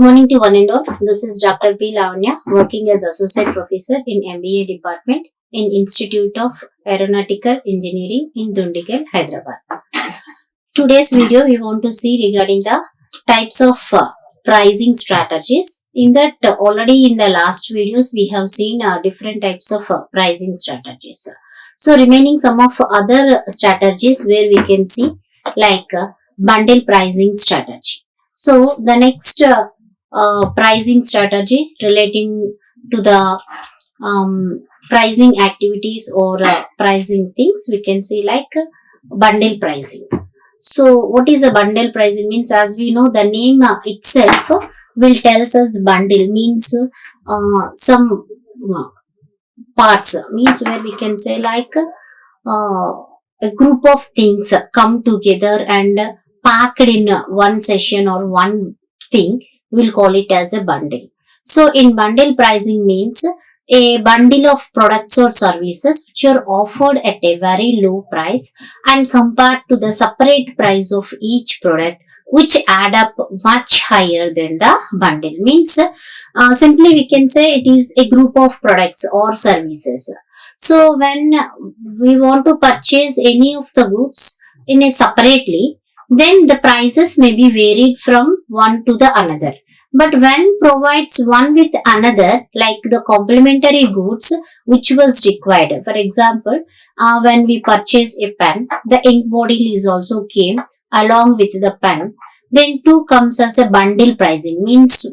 morning to one and all. This is Dr. P. Lavanya, working as Associate Professor in MBA Department in Institute of Aeronautical Engineering in Dundigal, Hyderabad. Today's video we want to see regarding the types of pricing strategies. In that already in the last videos we have seen different types of pricing strategies. So remaining some of other strategies where we can see like bundle pricing strategy. So the next pricing strategy relating to the pricing activities or pricing things, we can see like bundle pricing. So what is a bundle pricing means? As we know, the name itself will tells us bundle means some parts, means where we can say like a group of things come together and packed in one session or one thing, we'll call it as a bundle. So in bundle pricing means a bundle of products or services which are offered at a very low price and compared to the separate price of each product, which add up much higher than the bundle. Means simply we can say it is a group of products or services. So when we want to purchase any of the goods in a separately, then the prices may be varied from one to the another. But when provides one with another, like the complementary goods which was required. For example, when we purchase a pen, the ink bottle is also came along with the pen. Then two comes as a bundle pricing, means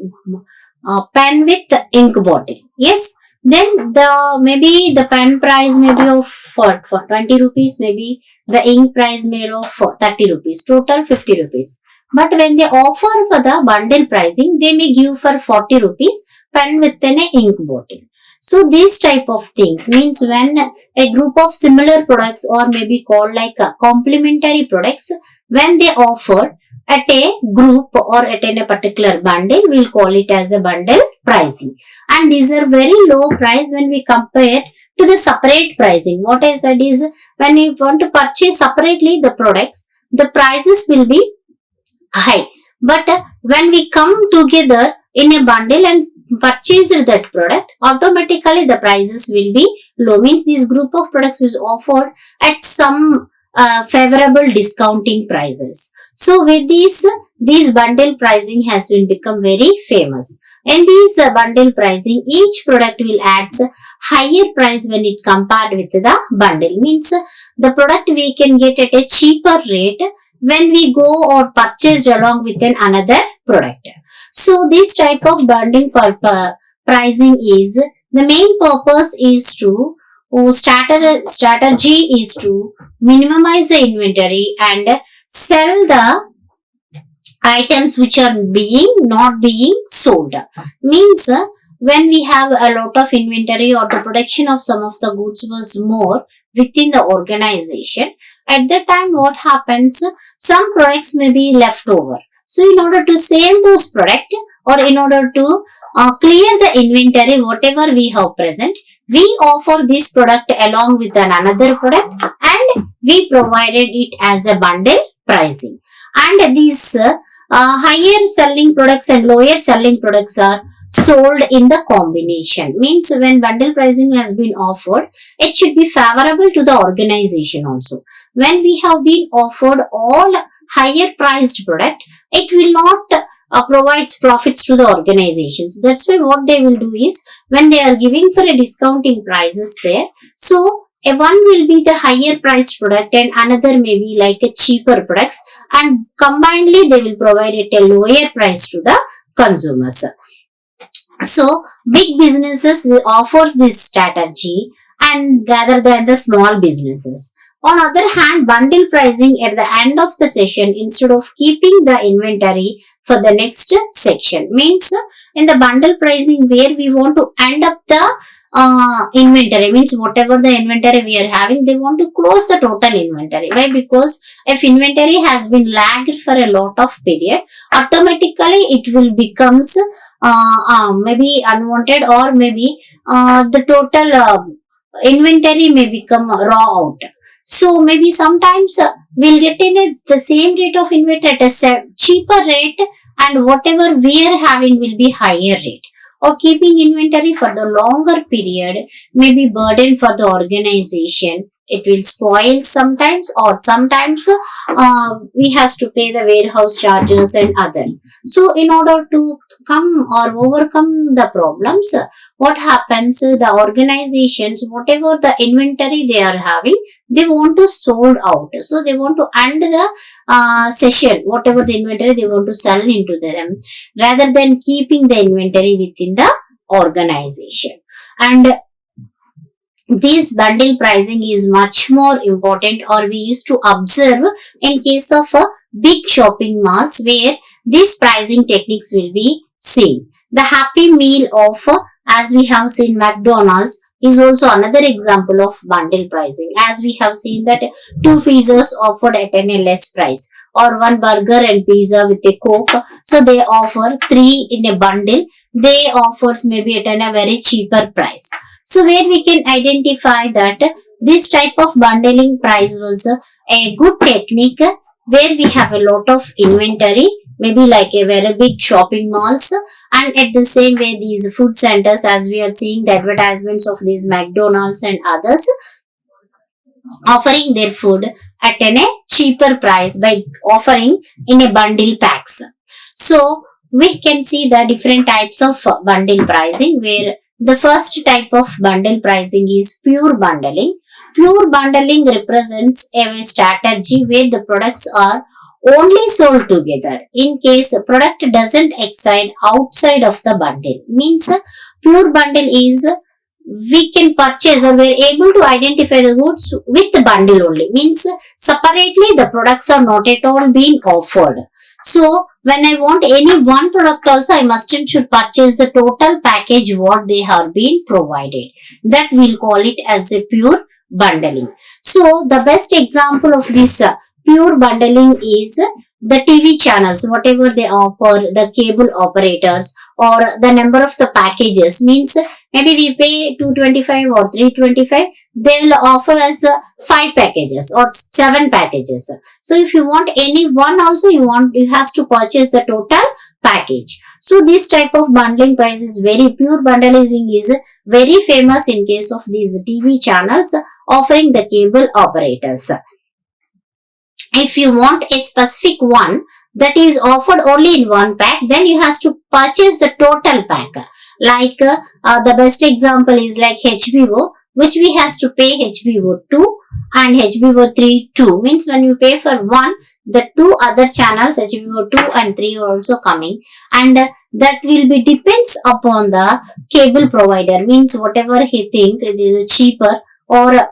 pen with ink bottle. Yes. Then maybe the pen price may be of for 20 rupees, maybe the ink price may be of 30 rupees, total 50 rupees. But when they offer for the bundle pricing, they may give for 40 rupees pen with an ink bottle. So these type of things means when a group of similar products or maybe called like complementary products, when they offer at a group or at a particular bundle, we'll call it as a bundle pricing. And these are very low price when we compare to the separate pricing. What I said is when you want to purchase separately the products, the prices will be high. But when we come together in a bundle and purchase that product, automatically the prices will be low. Means this group of products was offered at some favorable discounting prices. So with these bundle pricing has been become very famous. In this bundle pricing, each product will add higher price when it compared with the bundle. Means the product we can get at a cheaper rate when we go or purchased along with another product. So this type of bundling pricing is, the main purpose is to, strategy is to minimize the inventory and sell the items which are not being sold. Means when we have a lot of inventory or the production of some of the goods was more within the organization, at that time what happens, some products may be left over. So in order to sell those products or in order to clear the inventory whatever we have present, we offer this product along with another product and we provided it as a bundle pricing. And these higher selling products and lower selling products are sold in the combination. Means when bundle pricing has been offered, it should be favorable to the organization also. When we have been offered all higher priced product, it will not provide profits to the organizations. That's why what they will do is, when they are giving for a discounting prices there, so one will be the higher priced product and another may be like a cheaper products, and combinedly they will provide it a lower price to the consumers. So big businesses offers this strategy and rather than the small businesses. On other hand, bundle pricing at the end of the session instead of keeping the inventory for the next section. Means in the bundle pricing where we want to end up the inventory, means whatever the inventory we are having, they want to close the total inventory. Why? Because if inventory has been lagged for a lot of period, automatically it will becomes maybe unwanted or maybe the total inventory may become raw out. So maybe sometimes we'll get in the same rate of inventory at a cheaper rate and whatever we are having will be higher rate. Or keeping inventory for the longer period may be burden for the organization. It will spoil sometimes, or sometimes we has to pay the warehouse charges and other. So in order to come or overcome the problems, what happens, the organizations, whatever the inventory they are having, they want to sold out. So they want to end the session, whatever the inventory they want to sell into them, rather than keeping the inventory within the organization. And this bundle pricing is much more important, or we used to observe in case of big shopping malls where these pricing techniques will be seen. The Happy Meal offer, as we have seen McDonald's, is also another example of bundle pricing, as we have seen that 2 pizzas offered at a less price, or 1 burger and pizza with a coke. So they offer 3 in a bundle. They offers maybe at a very cheaper price. So where we can identify that this type of bundling price was a good technique where we have a lot of inventory, maybe like a very big shopping malls, and at the same way these food centers, as we are seeing the advertisements of these McDonald's and others, offering their food at a cheaper price by offering in a bundle packs. So we can see the different types of bundle pricing, where the first type of bundle pricing is pure bundling. Pure bundling represents a strategy where the products are only sold together in case a product doesn't excite outside of the bundle. Means pure bundle is we can purchase, or we are able to identify the goods with the bundle only. Means separately the products are not at all being offered. So when I want any one product also, I must and should purchase the total package what they have been provided. That we'll call it as a pure bundling. So the best example of this pure bundling is the TV channels, whatever they offer, the cable operators, or the number of the packages. Means maybe we pay 225 or 325, they will offer us 5 packages or 7 packages. So if you want any one also, you have to purchase the total package. So this type of bundling price is very pure bundling is very famous in case of these TV channels offering the cable operators. If you want a specific one that is offered only in one pack, then you have to purchase the total pack. Like the best example is like HBO, which we has to pay HBO 2 and HBO 3 2. Means when you pay for one, the 2 other channels HBO 2 and 3 are also coming, and that will be depends upon the cable provider. Means whatever he think it is cheaper, or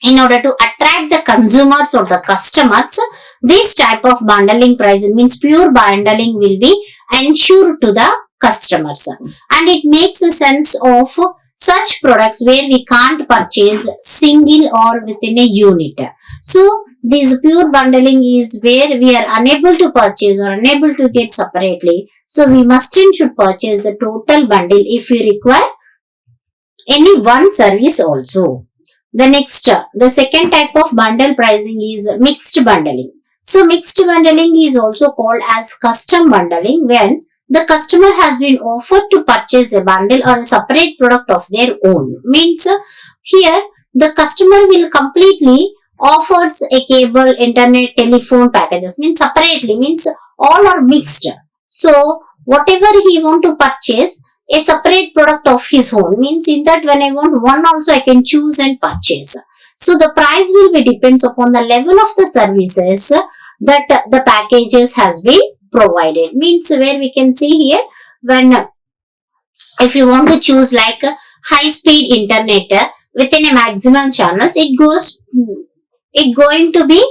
in order to attract the consumers or the customers, this type of bundling pricing, means pure bundling, will be ensured to the customers, and it makes the sense of such products where we can't purchase single or within a unit. So this pure bundling is where we are unable to purchase or unable to get separately. So we must and should purchase the total bundle if we require any one service also. The second type of bundle pricing is mixed bundling. So mixed bundling is also called as custom bundling, when the customer has been offered to purchase a bundle or a separate product of their own. Means here the customer will completely offers a cable, internet, telephone packages. Means separately, means all are mixed. So whatever he want to purchase, a separate product of his own. Means in that when I want one also I can choose and purchase. So the price will be depends upon the level of the services that the packages has been provided. Means where we can see here, when if you want to choose like high speed internet within a maximum channels, it going to be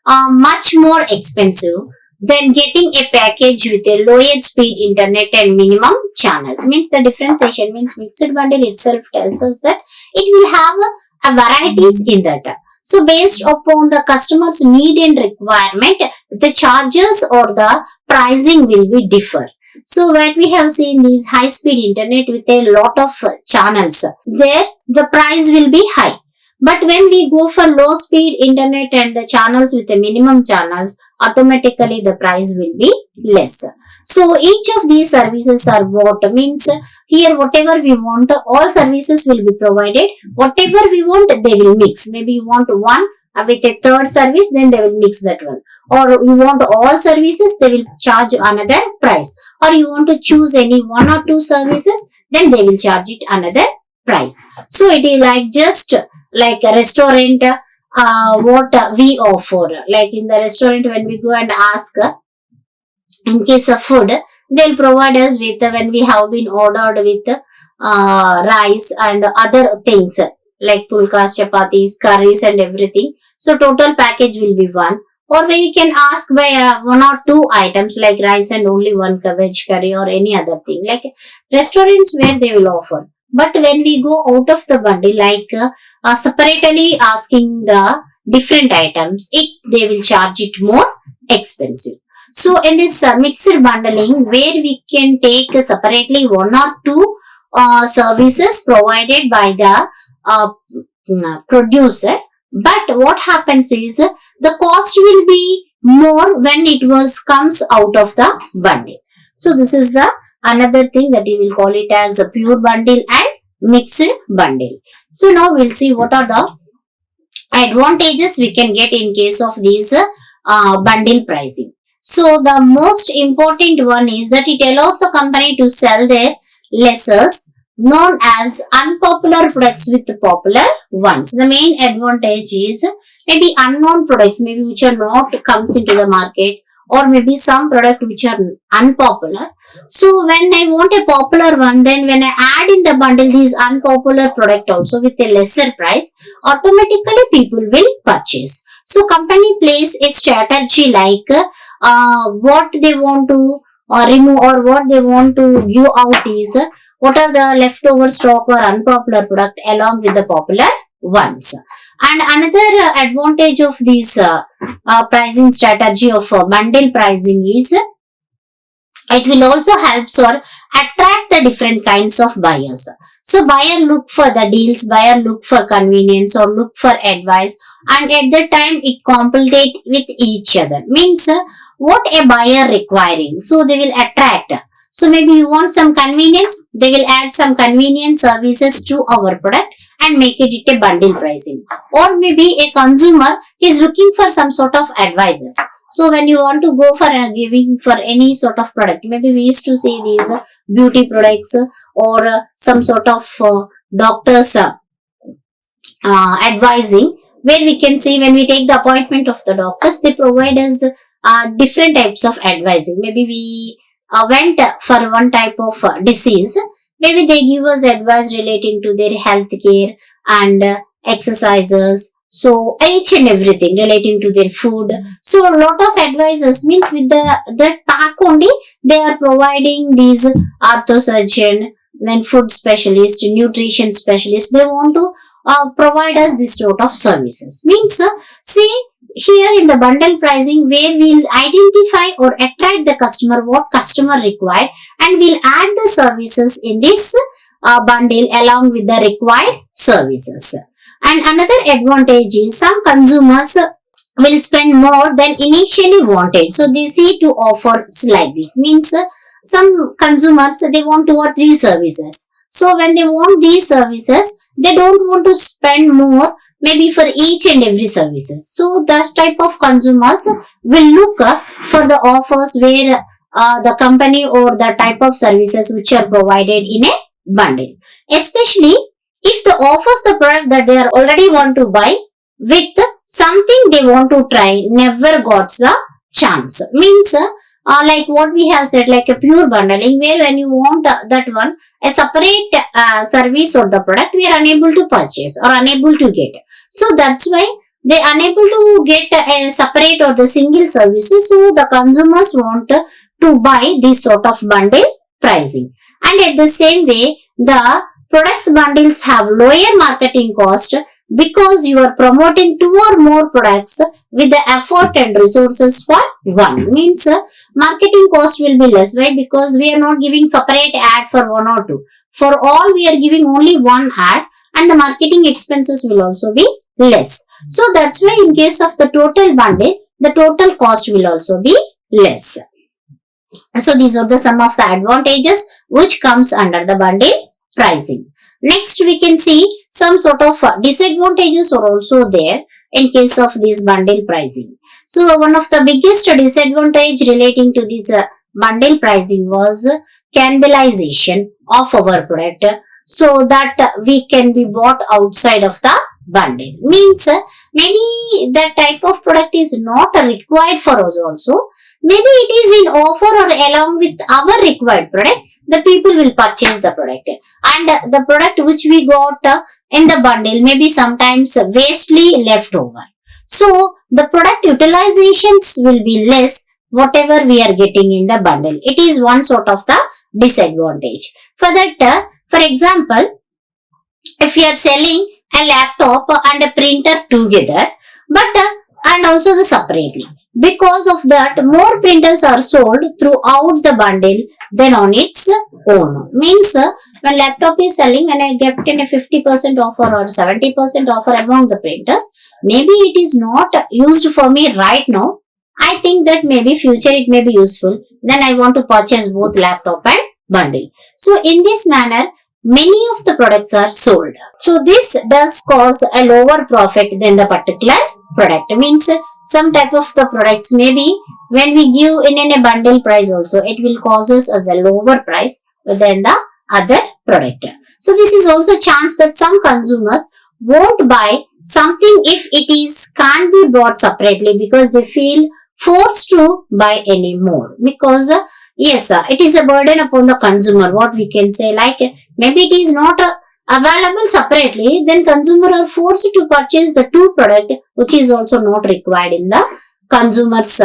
much more expensive than getting a package with a lower speed internet and minimum channels. Means the differentiation, means mixed bundle itself tells us that it will have a varieties in that. So based upon the customer's need and requirement, the charges or the pricing will be differ. So what we have seen is high speed internet with a lot of channels, there the price will be high. But when we go for low speed internet and the channels with the minimum channels, automatically the price will be less. So each of these services are what means here whatever we want, all services will be provided. Whatever we want, they will mix. Maybe you want one with a third service, then they will mix that one. Or you want all services, they will charge another price. Or you want to choose any one or two services, then they will charge it another price. So it is like just like a restaurant, what we offer. Like in the restaurant, when we go and ask, in case of food, they'll provide us with when we have been ordered with rice and other things like pulkas, chapatis, curries and everything. So total package will be one. Or we can ask by one or two items like rice and only one veg curry or any other thing. Like restaurants where they will offer. But when we go out of the bundle, like separately asking the different items, they will charge it more expensive. So in this mixed bundling, where we can take separately one or two services provided by the producer, but what happens is the cost will be more when it comes out of the bundle. So this is the another thing that we will call it as a pure bundle and mixed bundle. So now we'll see what are the advantages we can get in case of these bundle pricing. So the most important one is that it allows the company to sell their lessers known as unpopular products with popular ones. The main advantage is maybe unknown products, maybe which are not comes into the market, or maybe some product which are unpopular. So when I want a popular one, then when I add in the bundle these unpopular product also with a lesser price, automatically people will purchase. So company plays a strategy like what they want to remove or what they want to give out is what are the leftover stock or unpopular product along with the popular ones. And another advantage of this pricing strategy of bundle pricing is it will also help or attract the different kinds of buyers. So buyer look for the deals, buyer look for convenience or look for advice, and at that time it compete with each other. Means what a buyer requiring, so they will attract. So maybe you want some convenience, they will add some convenience services to our product and make it a bundle pricing. Or maybe a consumer is looking for some sort of advices. So when you want to go for giving for any sort of product, maybe we used to see these beauty products or some sort of doctors advising, where we can see when we take the appointment of the doctors, they provide us different types of advising. Maybe we went for one type of disease, maybe they give us advice relating to their health care and exercises. So each and everything relating to their food. So a lot of advisors means with that pack only they are providing these ortho surgeon, then food specialist, nutrition specialist. They want to provide us this sort of services. Means see here in the bundle pricing where we'll identify or attract the customer what customer required, and we'll add the services in this bundle along with the required services. And another advantage is some consumers will spend more than initially wanted. So they see to offers like this. Means some consumers they want 2 or 3 services. So when they want these services, they don't want to spend more maybe for each and every services. So that type of consumers will look for the offers where the company or the type of services which are provided in a bundle. Especially if the offers the product that they are already want to buy with something they want to try never got the chance. Means like what we have said, like a pure bundling where when you want that one a separate service or the product we are unable to purchase or unable to get. So that's why they are unable to get a separate or the single services. So the consumers want to buy this sort of bundle pricing. And at the same way, the products bundles have lower marketing cost because you are promoting 2 or more products with the effort and resources for one. Means marketing cost will be less. Why? Because we are not giving separate ad for 1 or 2. For all we are giving only one ad, and the marketing expenses will also be less. So that's why in case of the total bundle, the total cost will also be less. So these are the some of the advantages which comes under the bundle pricing. Next we can see some sort of disadvantages are also there in case of this bundle pricing. So one of the biggest disadvantage relating to this bundle pricing was cannibalization of our product, so that we can be bought outside of the bundle. Means maybe that type of product is not required for us also. Maybe it is in offer or along with our required product, the people will purchase the product. And the product which we got in the bundle may be sometimes wastely left over. So the product utilizations will be less whatever we are getting in the bundle. It is one sort of the disadvantage. For that, for example, if you are selling a laptop and a printer together, but and also the separately, because of that more printers are sold throughout the bundle than on its own. Means when laptop is selling, when I get in a 50% offer or 70% offer among the printers, maybe it is not used for me right now. I think that maybe future it may be useful. Then I want to purchase both laptop and bundle. So in this manner, many of the products are sold. So this does cause a lower profit than the particular product. Means some type of the products maybe when we give in a bundle price also, it will causes us a lower price than the other product. So this is also chance that some consumers won't buy something if it is can't be bought separately, because they feel forced to buy any more, because yes, it is a burden upon the consumer. What we can say, like maybe it is not available separately, then consumer are forced to purchase the two product which is also not required in the consumer's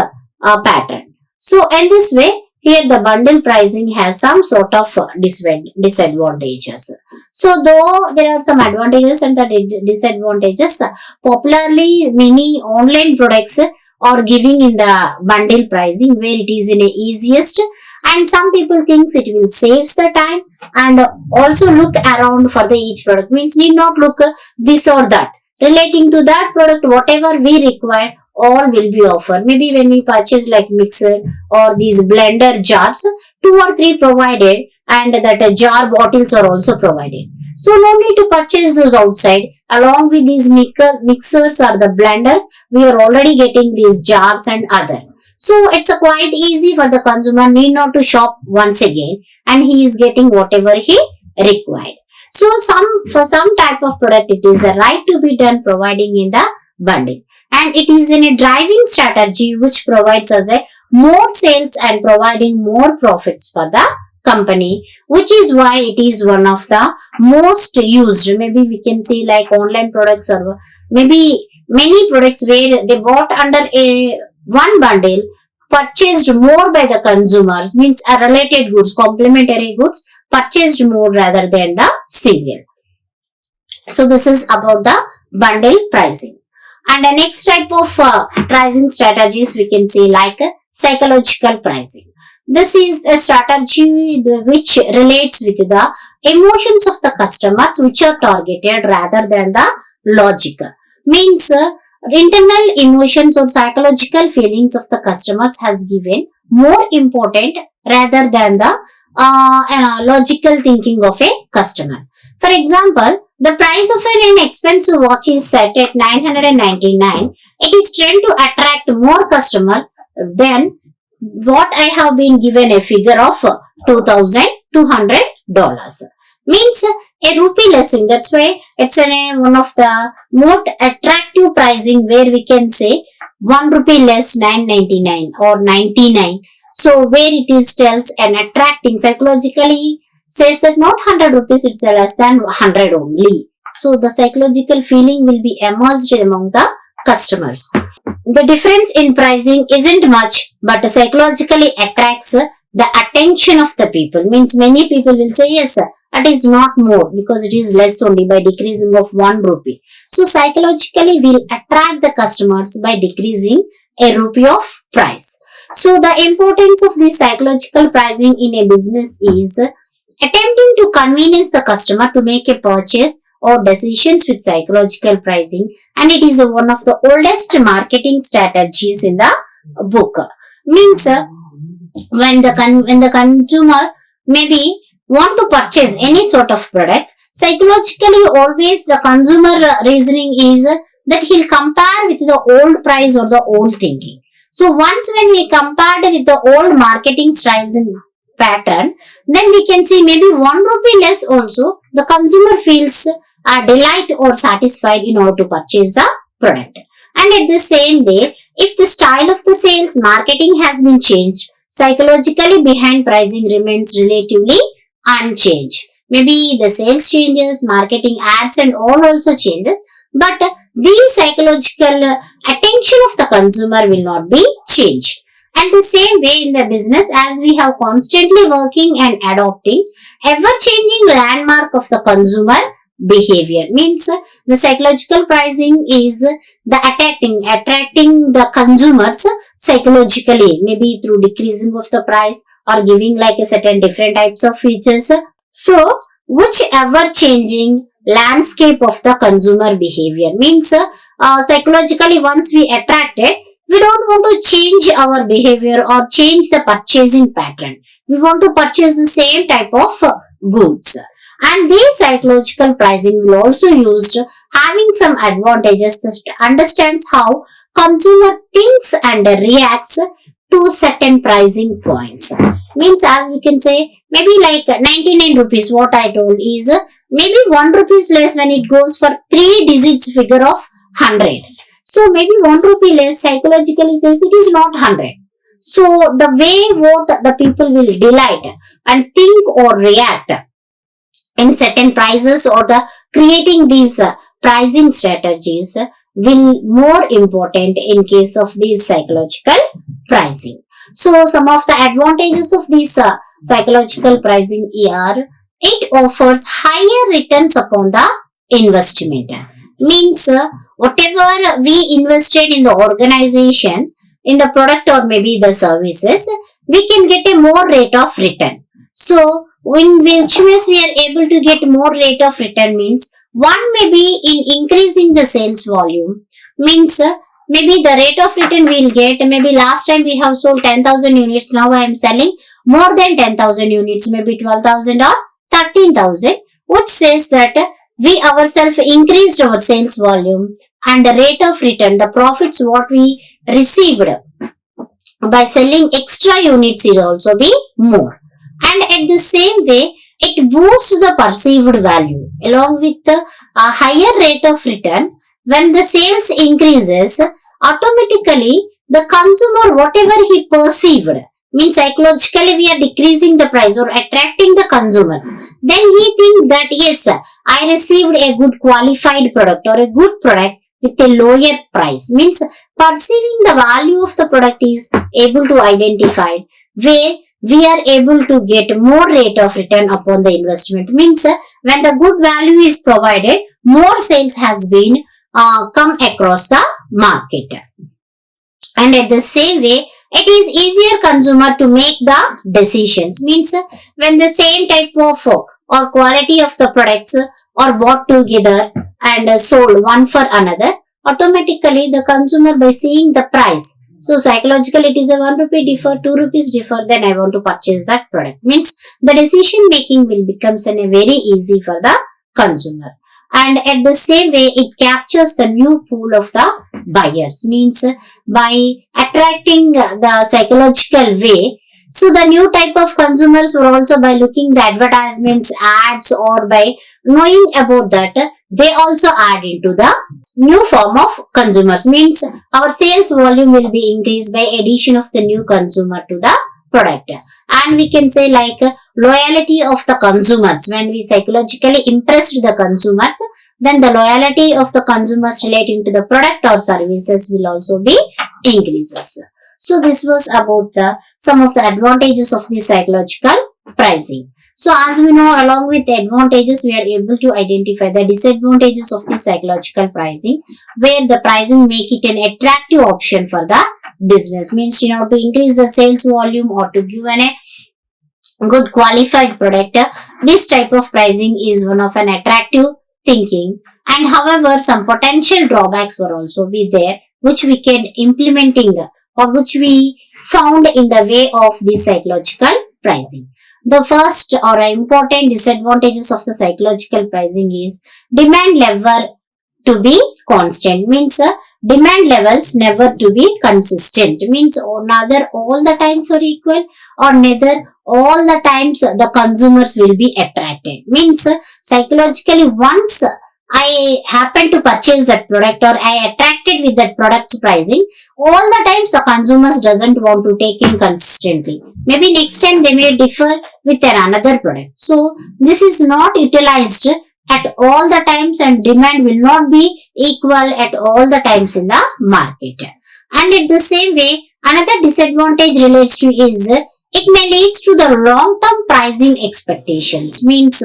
pattern. So in this way, here the bundle pricing has some sort of disadvantages. So though there are some advantages and the disadvantages, popularly many online products are giving in the bundle pricing where it is in a easiest, and some people thinks it will saves the time and also look around for the each product. Means need not look this or that. Relating to that product, whatever we require, all will be offered. Maybe when we purchase like mixer or these blender jars, 2 or 3 provided, and that jar bottles are also provided. So no need to purchase those outside. Along with these mixers or the blenders, we are already getting these jars and other. So it's quite easy for the consumer, need not to shop once again, and he is getting whatever he required. So for some type of product, it is a right to be done providing in the bundle, and it is in a driving strategy which provides us a more sales and providing more profits for the company, which is why it is one of the most used. Maybe we can see like online products, or maybe many products where they bought under a one bundle purchased more by the consumers, means a related goods, complementary goods purchased more rather than the single. So this is about the bundle pricing. And the next type of pricing strategies we can see like psychological pricing. This is a strategy which relates with the emotions of the customers which are targeted rather than the logical. Means internal emotions or psychological feelings of the customers has given more important rather than the logical thinking of a customer. For example, the price of an inexpensive watch is set at $999. It is trying to attract more customers than what I have been given a figure of $2,200. Means a rupee lessing. That's why it's one of the more attractive pricing where we can say 1 rupee less 999 or 99. So where it is tells and attracting psychologically says that not 100 rupees, it's less than 100 only. So the psychological feeling will be emerged among the customers. The difference in pricing isn't much, but psychologically attracts the attention of the people. Means many people will say yes, it is not more because it is less only by decreasing of 1 rupee. So psychologically will attract the customers by decreasing a rupee of price. So the importance of this psychological pricing in a business is attempting to convenience the customer to make a purchase or decisions with psychological pricing, and it is one of the oldest marketing strategies in the book. Means when the consumer maybe want to purchase any sort of product, psychologically always the consumer reasoning is that he'll compare with the old price or the old thinking. So once when we compared with the old marketing strategy pattern, then we can see maybe 1 rupee less also the consumer feels delight or satisfied in order to purchase the product. And at the same way, if the style of the sales marketing has been changed, psychologically behind pricing remains relatively unchanged. Maybe the sales changes, marketing ads and all also changes, but the psychological attention of the consumer will not be changed. And the same way in the business, as we have constantly working and adopting ever-changing landmark of the consumer behavior. Means the psychological pricing is the attracting the consumers psychologically, maybe through decreasing of the price or giving like a certain different types of features. So whichever changing landscape of the consumer behavior, means psychologically once we attract it, we don't want to change our behavior or change the purchasing pattern. We want to purchase the same type of goods. And this psychological pricing will also used having some advantages that understands how consumer thinks and reacts to certain pricing points. Means as we can say, maybe like 99 rupees what I told is maybe 1 rupees less when it goes for 3 digits figure of 100. So maybe 1 rupee less psychologically says it is not 100. So the way what the people will delight and think or react in certain prices or the creating these pricing strategies will more important in case of these psychological pricing. So some of the advantages of this psychological pricing are it offers higher returns upon the investment. Means whatever we invested in the organization, in the product or maybe the services, we can get a more rate of return. So in which ways we are able to get more rate of return means one may be in increasing the sales volume, means maybe the rate of return we will get, maybe last time we have sold 10,000 units, now I am selling more than 10,000 units, maybe 12,000 or 13,000, which says that we ourselves increased our sales volume and the rate of return, the profits what we received by selling extra units is also be more. And at the same way, it boosts the perceived value along with a higher rate of return. When the sales increases, automatically the consumer whatever he perceived, means psychologically we are decreasing the price or attracting the consumers, then he think that yes, I received a good qualified product or a good product with a lower price. Means perceiving the value of the product is able to identify where we are able to get more rate of return upon the investment. Means when the good value is provided, more sales has been come across the market. And at the same way, it is easier consumer to make the decisions. Means when the same type of or quality of the products are bought together and sold one for another, automatically the consumer by seeing the price, so psychologically it is a 1 rupee differ, 2 rupees differ, then I want to purchase that product. Means the decision making will become very easy for the consumer. And at the same way, it captures the new pool of the buyers. Means by attracting the psychological way, so the new type of consumers were also by looking the advertisements, ads, or by knowing about that, they also add into the new form of consumers. Means our sales volume will be increased by addition of the new consumer to the product. And we can say like loyalty of the consumers. When we psychologically impressed the consumers, then the loyalty of the consumers relating to the product or services will also be increases. So this was about some of the advantages of the psychological pricing. So as we know, along with the advantages, we are able to identify the disadvantages of the psychological pricing, where the pricing make it an attractive option for the business. Means, to increase the sales volume or to give a good qualified product, this type of pricing is one of an attractive thinking, and however some potential drawbacks were also be there which we can implementing or which we found in the way of the psychological pricing. The first or important disadvantages of the psychological pricing is demand level to be constant, means demand levels never to be consistent, means neither all the times are equal or neither all the times the consumers will be attracted, means psychologically once I happen to purchase that product or I attracted with that product's pricing, all the times the consumers doesn't want to take in consistently. Maybe next time they may differ with another product. So this is not utilized at all the times and demand will not be equal at all the times in the market. And in the same way, another disadvantage relates to is it may leads to the long-term pricing expectations, means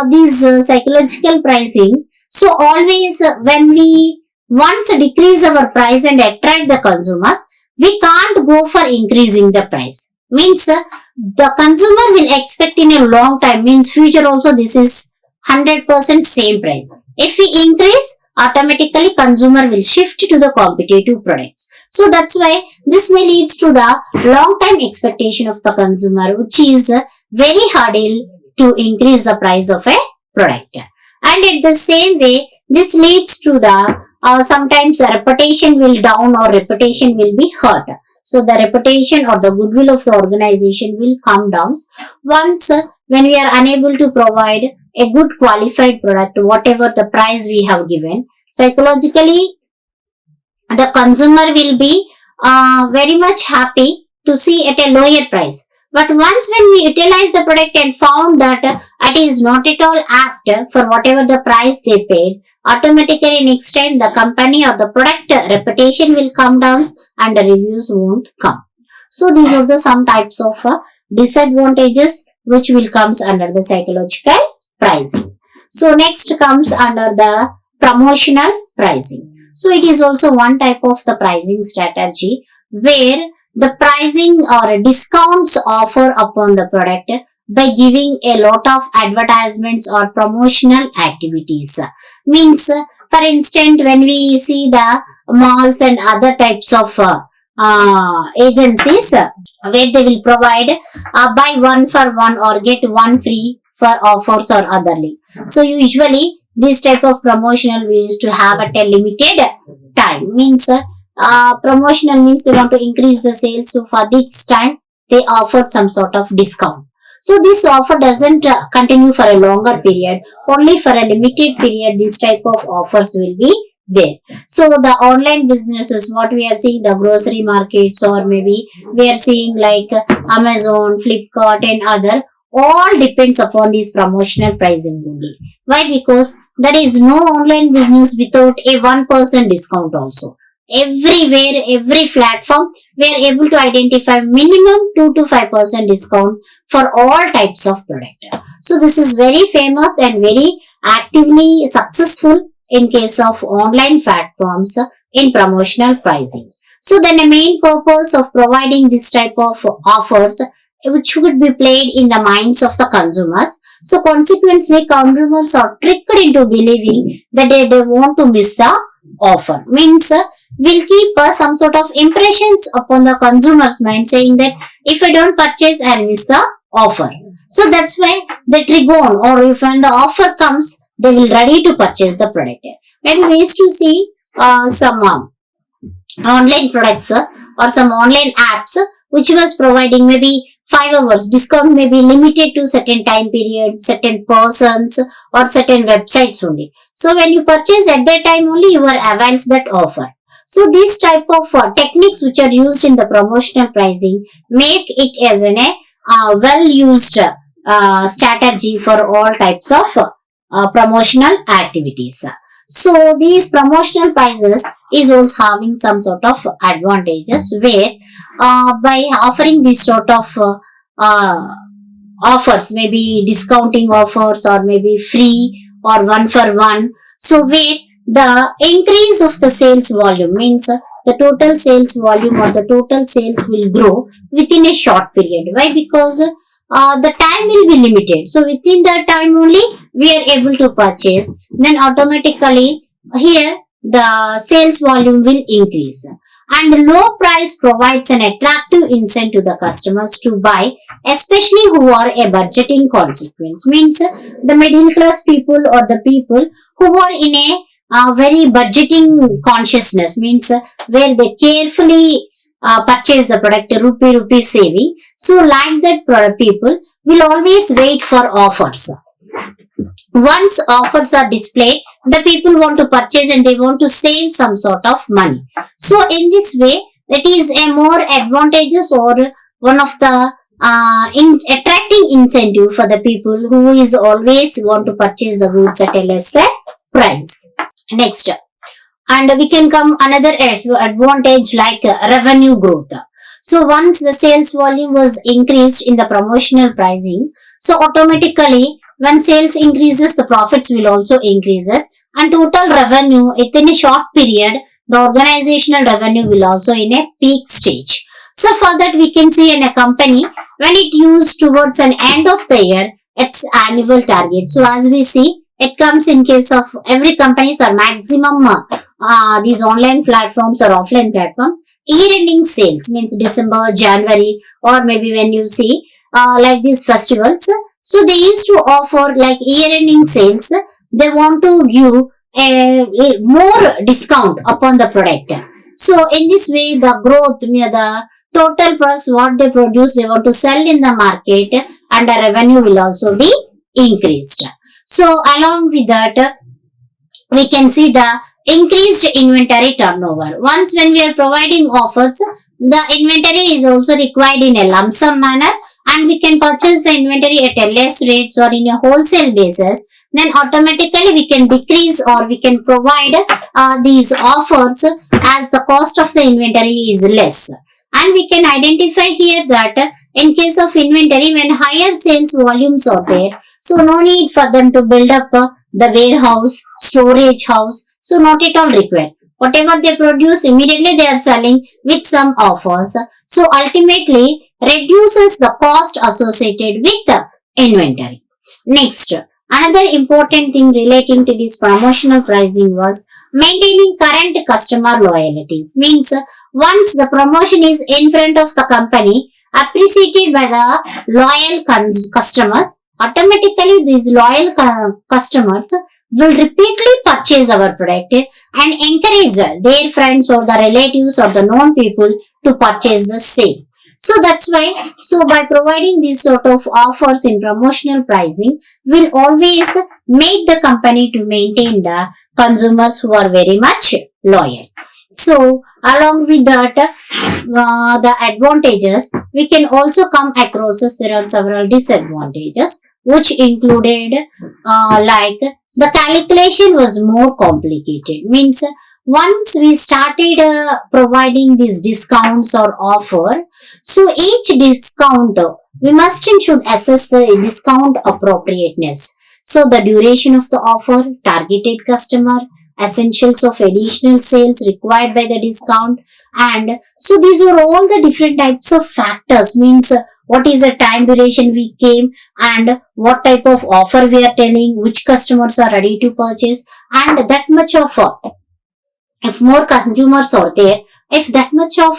these psychological pricing. So always when we once decrease our price and attract the consumers, we can't go for increasing the price. Means the consumer will expect in a long time, means future also this is 100% same price. If we increase, automatically consumer will shift to the competitive products. So that's why this may leads to the long time expectation of the consumer, which is very hurdle to increase the price of a product. And at the same way, this leads to the sometimes reputation will down or reputation will be hurt. So the reputation or the goodwill of the organization will come down once when we are unable to provide a good qualified product, whatever the price we have given. Psychologically, the consumer will be very much happy to see at a lower price. But once when we utilize the product and found that it is not at all apt for whatever the price they paid, automatically next time the company or the product reputation will come down and the reviews won't come. So these are the some types of disadvantages which will comes under the psychological pricing. So next comes under the promotional pricing. So it is also one type of the pricing strategy where the pricing or discounts offer upon the product by giving a lot of advertisements or promotional activities. Means, for instance, when we see the malls and other types of agencies where they will provide buy one for one or get one free for offers or otherly. So usually this type of promotional we used to have at a limited time. Means promotional means they want to increase the sales. So for this time they offered some sort of discount. So this offer doesn't continue for a longer period. Only for a limited period this type of offers will be there. So the online businesses, what we are seeing, the grocery markets or maybe we are seeing like Amazon, Flipkart and other, all depends upon this promotional pricing only. Why? Because there is no online business without a 1% discount also. Everywhere, every platform, we are able to identify minimum 2 to 5% discount for all types of product. So this is very famous and very actively successful in case of online platforms in promotional pricing. So then the main purpose of providing this type of offers which should be played in the minds of the consumers. So consequently consumers are tricked into believing that they want to miss the offer. Means will keep some sort of impressions upon the consumer's mind saying that if I don't purchase I'll miss the offer. So that's why they trigger on, or if when the offer comes they will ready to purchase the product. Maybe we used to see some online products or some online apps which was providing maybe 5 hours discount, may be limited to certain time period, certain persons or certain websites only. So when you purchase at that time only you are avails that offer. So these type of techniques which are used in the promotional pricing make it as a well used strategy for all types of promotional activities. So these promotional prices is also having some sort of advantages where by offering this sort of offers, maybe discounting offers or maybe free or one for one. So where the increase of the sales volume means the total sales volume or the total sales will grow within a short period. Why? Because the time will be limited. So within that time only we are able to purchase. Then automatically here the sales volume will increase. And low price provides an attractive incentive to the customers to buy, especially who are a budgeting consequence. Means the middle class people or the people who are in a very budgeting consciousness, means where they carefully purchase the product, rupee saving. So like that product, people will always wait for offers. Once offers are displayed, the people want to purchase and they want to save some sort of money. So in this way, that is a more advantageous or one of the attracting incentive for the people who is always want to purchase the goods at a lesser price. Next, and we can come another advantage like revenue growth. So once the sales volume was increased in the promotional pricing, so automatically when sales increases, the profits will also increases, and total revenue within a short period, the organizational revenue will also in a peak stage. So for that we can see in a company when it used towards an end of the year its annual target. So as we see, it comes in case of every companies or maximum these online platforms or offline platforms, year-ending sales means December, January, or maybe when you see like these festivals. So they used to offer like year-ending sales. They want to give a more discount upon the product. So in this way, the growth, the total products what they produce, they want to sell in the market, and the revenue will also be increased. So along with that, we can see the increased inventory turnover. Once when we are providing offers, the inventory is also required in a lump sum manner, and we can purchase the inventory at a less rates or in a wholesale basis. Then automatically we can decrease or we can provide these offers as the cost of the inventory is less. And we can identify here that in case of inventory, when higher sales volumes are there, so no need for them to build up the warehouse, storage house. So not at all required. Whatever they produce, immediately they are selling with some offers. So ultimately reduces the cost associated with the inventory. Next, another important thing relating to this promotional pricing was maintaining current customer loyalties. Means once the promotion is in front of the company, appreciated by the loyal customers, automatically these loyal customers will repeatedly purchase our product and encourage their friends or the relatives or the known people to purchase the same. So that's why, so by providing these sort of offers in promotional pricing, will always make the company to maintain the consumers who are very much loyal. So along with that, the advantages, we can also come across as there are several disadvantages, which included like the calculation was more complicated. Means once we started providing these discounts or offer, so each discount we must and should assess the discount appropriateness. So the duration of the offer, targeted customer, essentials of additional sales required by the discount, and so these are all the different types of factors. Means what is the time duration we came, and what type of offer we are telling, which customers are ready to purchase, and that much of if more consumers are there, if that much of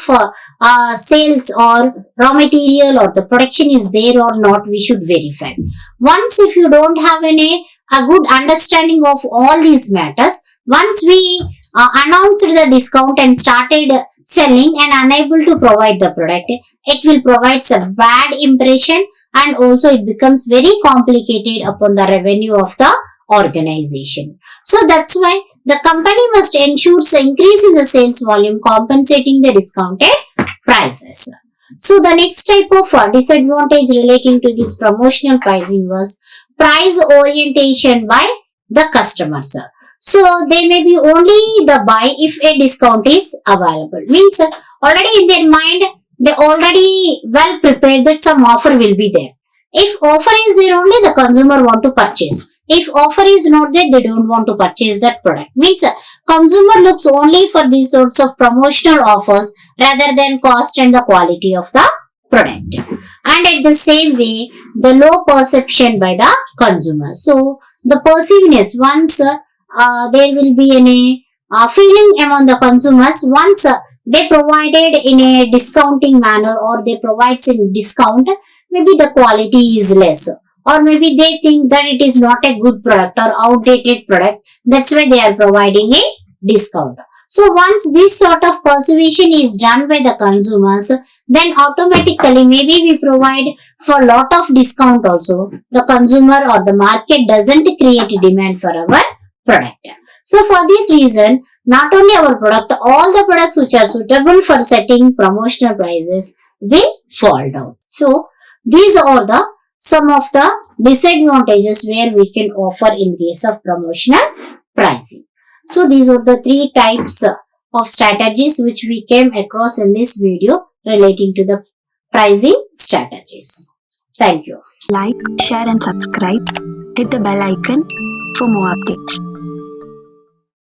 sales or raw material or the production is there or not, we should verify. Once if you don't have a good understanding of all these matters, once we announced the discount and started selling and unable to provide the product, it will provide some bad impression, and also it becomes very complicated upon the revenue of the organization. So that's why the company must ensure the increase in the sales volume compensating the discounted prices. So the next type of disadvantage relating to this promotional pricing was price orientation by the customers. So they may be only the buy if a discount is available. Means already in their mind, they already well prepared that some offer will be there. If offer is there, only the consumer want to purchase. If offer is not there, they don't want to purchase that product. Means consumer looks only for these sorts of promotional offers rather than cost and the quality of the product. And at the same way, the low perception by the consumer. So the perceiveness, once there will be a feeling among the consumers once they provided in a discounting manner or they provides in discount, maybe the quality is less, or maybe they think that it is not a good product or outdated product, that's why they are providing a discount. So once this sort of persuasion is done by the consumers, then automatically maybe we provide for lot of discount also, the consumer or the market doesn't create demand for our product. So for this reason, not only our product, all the products which are suitable for setting promotional prices will fall down. So these are the some of the disadvantages where we can offer in case of promotional pricing. So these are the three types of strategies which we came across in this video relating to the pricing strategies. Thank you. Like, share and subscribe. Hit the bell icon for more updates.